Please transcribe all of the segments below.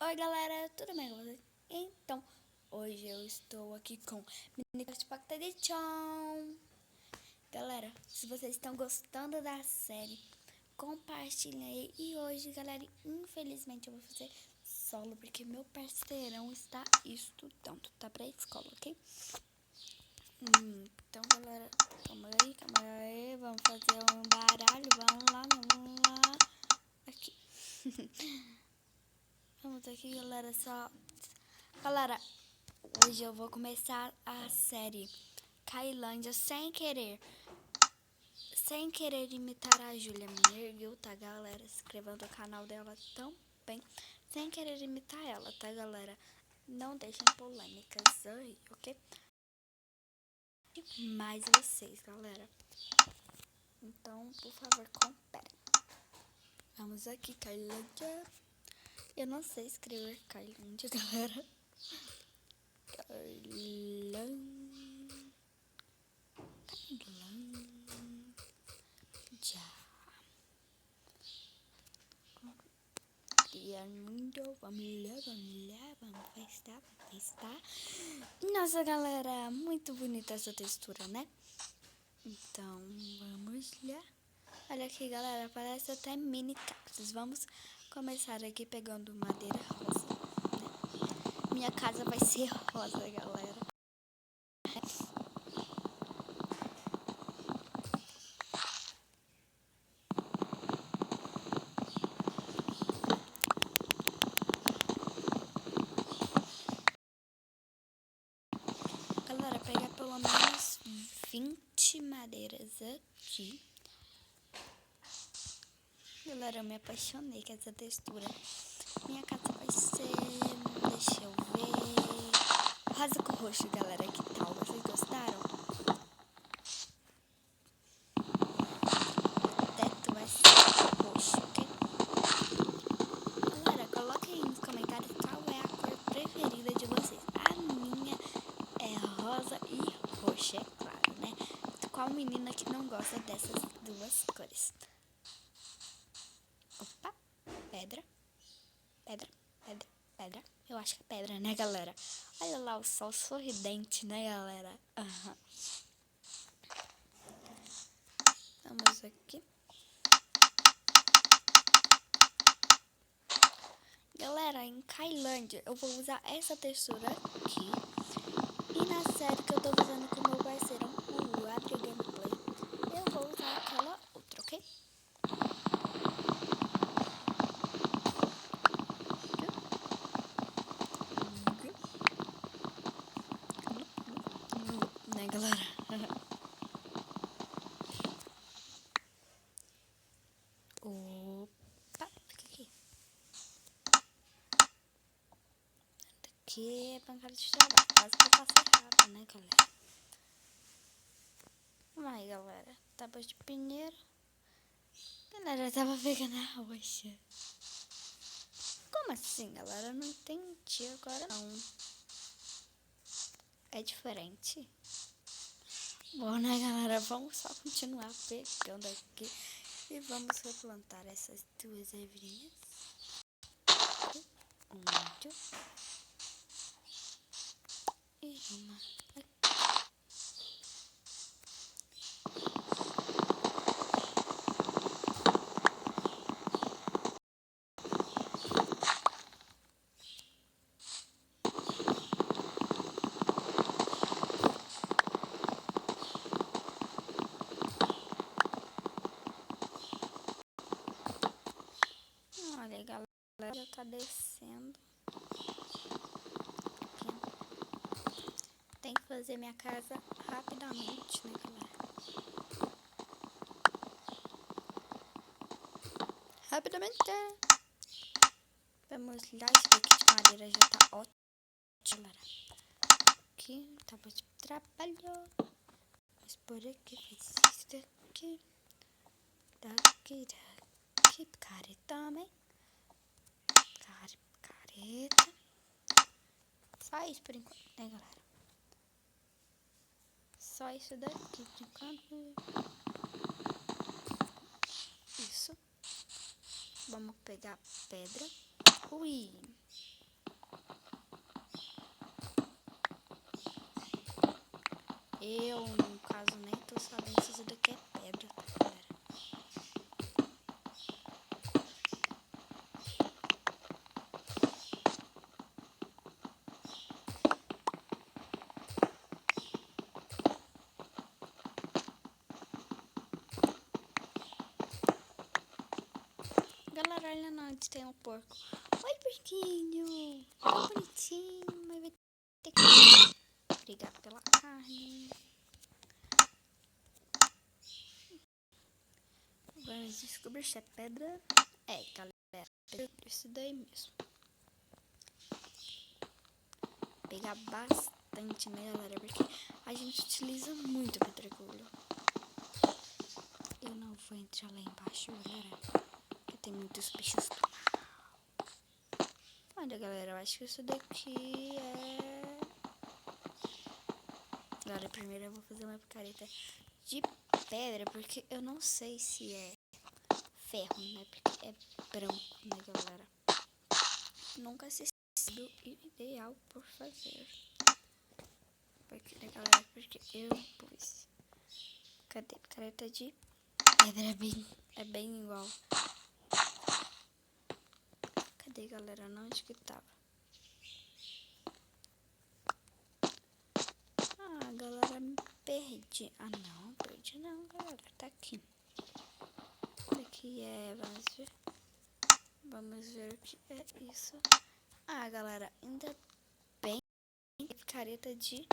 Oi galera, tudo bem com vocês? Então, hoje eu estou aqui com Minecraft Pocket Edition. Galera, se vocês estão gostando da série, compartilhem aí. E hoje, galera, infelizmente eu vou fazer solo, porque meu parceirão está estudando, tá pra escola, ok? Então, galera, calma aí, vamos fazer um baralho, vamos lá. Aqui. Vamos aqui, galera, Galera, hoje eu vou começar a série Cailândia sem querer imitar a Júlia Minerville, tá, galera? Se inscreva no canal dela também, sem querer imitar ela, tá, galera? Não deixem polêmicas aí, ok? Mais vocês, galera. Então, por favor, comparem. Vamos aqui, Cailândia. Eu não sei escrever Cailândia, galera. Vamos festar. Nossa, galera, muito bonita essa textura, né? Então, vamos lá. Olha aqui, galera, parece até mini cactos. Vamos começar aqui pegando madeira rosa, né? Minha casa vai ser rosa, galera. Galera, pegar pelo menos 20 madeiras aqui. Galera, eu me apaixonei com essa textura. Minha casa vai ser, deixa eu ver, rosa com roxo, galera, que tal? Vocês gostaram? O teto vai ser roxo, ok? Galera, coloquem aí nos comentários qual é a cor preferida de vocês. A minha é rosa e roxa, é claro, né? Qual menina que não gosta dessas duas cores? Opa, pedra. Eu acho que é pedra, né, galera? Olha lá o sol sorridente, né, galera? Uhum. Vamos aqui. Galera, em Cailândia, eu vou usar essa textura aqui. E na série que eu tô usando com o meu parceiro, o Adri Gameplay, eu vou usar aquela outra, ok? Né, galera? Opa, aqui. Aqui é pancada de trabalho. Quase que eu faço errado, né, galera? Vamos aí, galera. Tábua de pinheiro. Galera, eu tava pegando a roxa. Como assim, galera? Eu não entendi agora, não. É diferente? Bom, né, galera? Vamos só continuar pegando aqui. E vamos replantar essas duas ervinhas. E uma aqui. Olha, galera, já tá descendo. Tem que fazer minha casa rapidamente, né, galera? Rapidamente. Vamos lá, esse daqui de madeira já tá ótimo, galera. Aqui, tábua de trabalho. Mas por aqui, faz isso daqui. Daqui, careta também. Careta. Só isso por enquanto, né, galera? Só isso daqui por enquanto. Isso. Vamos pegar pedra. Ui. Eu, no caso, nem tô sabendo se isso daqui é pedra, tá, galera? Galera, olha não, onde tem um porco. Oi, porquinho. Tão bonitinho, mas vai ter que... Obrigada pela carne. Vamos descobrir se é pedra. É, galera, pedra, isso daí mesmo. Pegar bastante, né, galera? Porque a gente utiliza muito pedregulho. Eu não vou entrar lá embaixo, galera, porque tem muitos bichos do mal. Olha, galera, eu acho que isso daqui é... Galera, primeiro eu vou fazer uma picareta de pedra, porque eu não sei se é ferro, né? Porque é branco, né, galera? Nunca assisti o ideal por fazer. Porque, né, galera? Porque eu pus. Cadê? Picareta de pedra é bem igual. Cadê, galera? Onde que tava? Ah, galera, me perdi. Ah, não, perdi não, galera. Tá aqui. Aqui é... Vamos ver. Vamos ver o que é isso. Ah, galera, ainda bem picareta de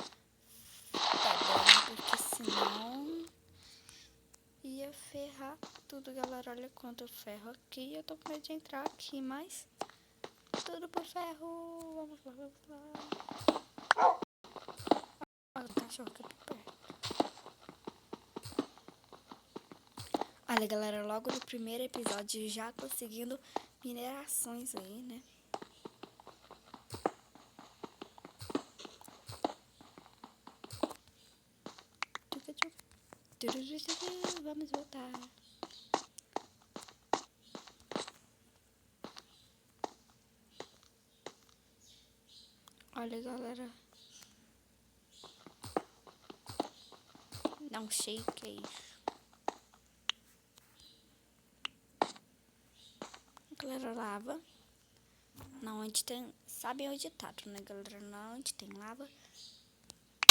pedra, né? Porque senão ia ferrar tudo, galera. Olha quanto ferro aqui. Eu tô com medo de entrar aqui, mas tudo por ferro. Vamos lá, vamos lá. Olha o cachorro aqui por perto. Olha, galera, logo no primeiro episódio já conseguindo minerações aí, né? Vamos voltar. Olha, galera. Dá um shake aí. Galera, lava. Na onde tem... Sabem onde tá, né, galera? Na onde tem lava,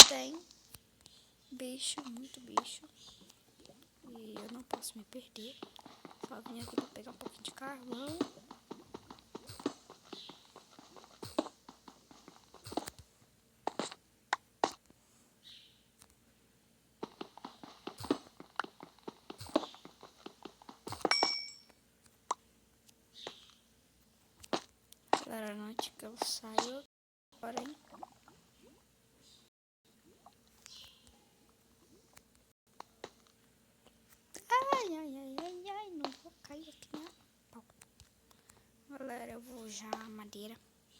tem bicho, muito bicho. E eu não posso me perder. Só vim aqui pra pegar um pouquinho de carvão. Galera, não que eu saio agora, hein? Ai, ai, ai, ai, ai, não vou cair aqui na pau. Galera, eu vou já a madeira.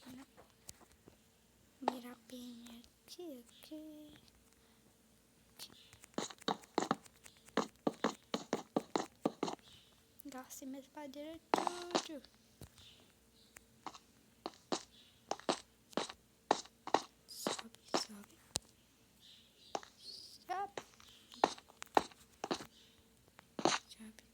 Né? Mirar bem aqui, aqui. Gastei minhas madeiras tudo. Sobe, sobe. Sobe. Sobe.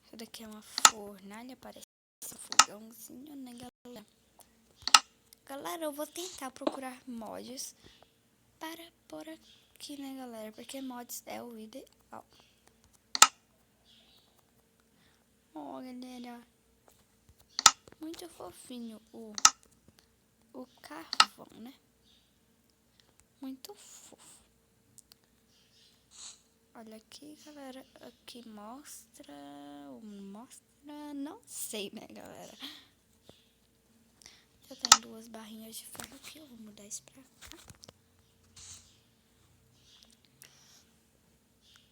Isso daqui é uma fornalha, parece um fogãozinho, né, galera? Galera, eu vou tentar procurar mods para pôr aqui, né, galera? Porque mods é o ideal. Ó, galera. Muito fofinho o carvão, né? Muito fofo. Olha aqui, galera. Aqui mostra... Mostra... Não sei, né, galera? Já tem 2 barrinhas de ferro aqui. Eu vou mudar isso pra cá.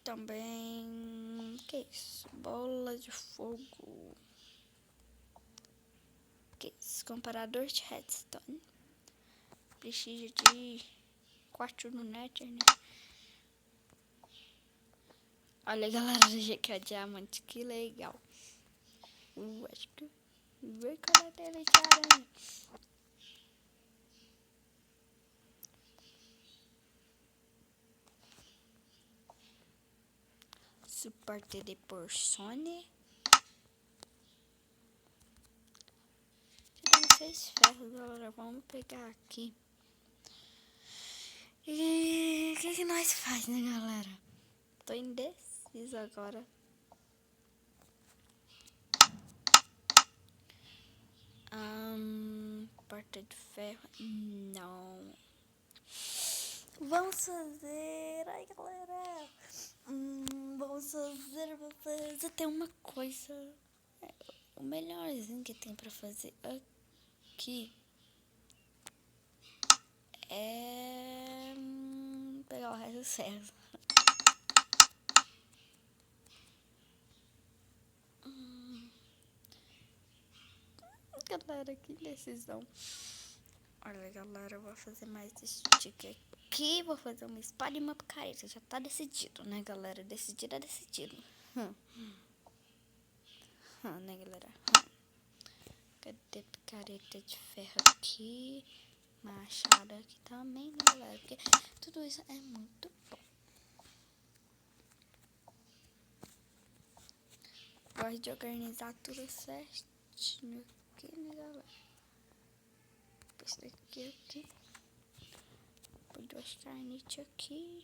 Também... Que isso? Bola de fogo. Que isso? Comparador de redstone. Precisa de 4 no Nether, né? Olha, galera, que é diamante, que legal. Acho que vem com a tela de aranha. Suporte de porcione. Já tem 6 ferros, galera. Vamos pegar aqui. E o que nós faz, né, galera? Tô indecisa agora. Porta de ferro. Não. Vamos fazer. Ai, galera. Vamos fazer tem uma coisa. O melhorzinho que tem pra fazer aqui é pegar o resto certo. Galera, que indecisão. Olha, galera, eu vou fazer mais esse sticker aqui. Vou fazer uma espada e uma picareta. Já tá decidido, né, galera? Decidido é decidido. Né, galera? Cadê picareta de ferro aqui? Machado aqui também, né, galera? Porque tudo isso é muito bom. Gosto de organizar tudo certinho aqui, né, galera? Esse daqui aqui. Põe 2 carnites aqui.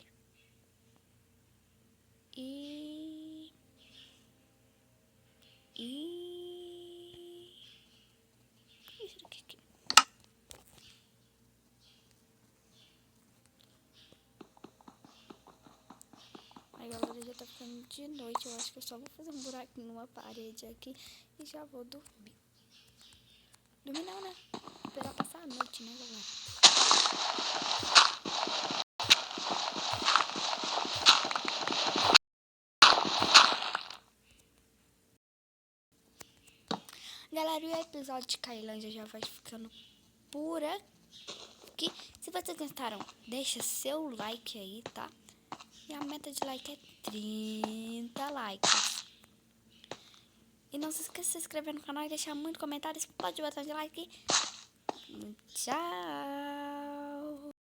Isso aqui. Aí, galera, já tá ficando de noite. Eu acho que eu só vou fazer um buraquinho numa parede aqui e já vou dormir. Dormir não, né? Esperar passar a noite, né, galera? Galera, e o episódio de Cailândia já vai ficando por aqui. Se vocês gostaram, deixa seu like aí, tá? E a meta de like é 30 likes. E não se esqueça de se inscrever no canal e deixar muito comentário. Explode o botão de like. Tchau!